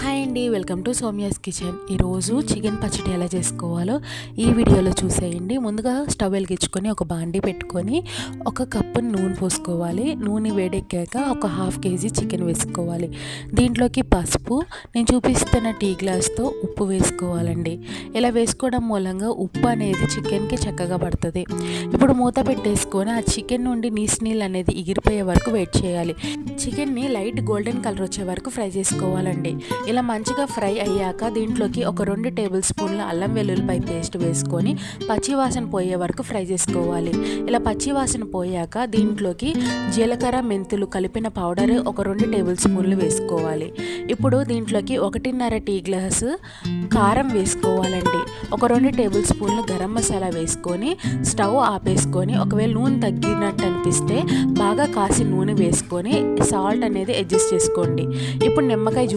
Hi అండి, welcome to Soumya's kitchen. ఈరోజు chicken పచ్చడి ఎలా చేసుకోవాలో ఈ వీడియోలో చూసేయండి. ముందుగా స్టవ్ వెలిగించుకొని ఒక బాండీ పెట్టుకొని 1 కప్పు నూనె పోసుకోవాలి. నూనె వేడెక్కాక ఒక 1/2 కేజీ చికెన్ వేసుకోవాలి. దీంట్లోకి పసుపు, నేను చూపిస్తున్న టీ గ్లాస్తో ఉప్పు వేసుకోవాలండి. ఇలా వేసుకోవడం మూలంగా ఉప్పు అనేది చికెన్కి చక్కగా పడుతుంది. ఇప్పుడు మూత పెట్టేసుకొని ఆ చికెన్ నుండి నీళ్ళు అనేది ఎగిరిపోయే వరకు వెయిట్ చేయాలి. చికెన్ని లైట్ గోల్డెన్ కలర్ వచ్చే వరకు ఫ్రై చేసుకోవాలండి. ఇలా మంచిగా ఫ్రై అయ్యాక దీంట్లోకి ఒక 2 టేబుల్ స్పూన్ల అల్లం వెల్లుల్లిపాయ పేస్ట్ వేసుకొని పచ్చివాసన పోయే వరకు ఫ్రై చేసుకోవాలి. ఇలా పచ్చివాసన పోయాక దీంట్లోకి జీలకర్ర, మెంతులు కలిపిన పౌడర్ ఒక 2 టేబుల్ స్పూన్లు వేసుకోవాలి. ఇప్పుడు దీంట్లోకి 1.5 టీ గ్లాసు కారం వేసుకోవాలండి. ఒక 2 టేబుల్ స్పూన్లు గరం మసాలా వేసుకొని స్టవ్ ఆపేసుకొని, ఒకవేళ నూనె తగ్గినట్టు అనిపిస్తే బాగా కాసి నూనె వేసుకొని సాల్ట్ అనేది అడ్జస్ట్ చేసుకోండి. ఇప్పుడు నిమ్మకాయ జ్యూస్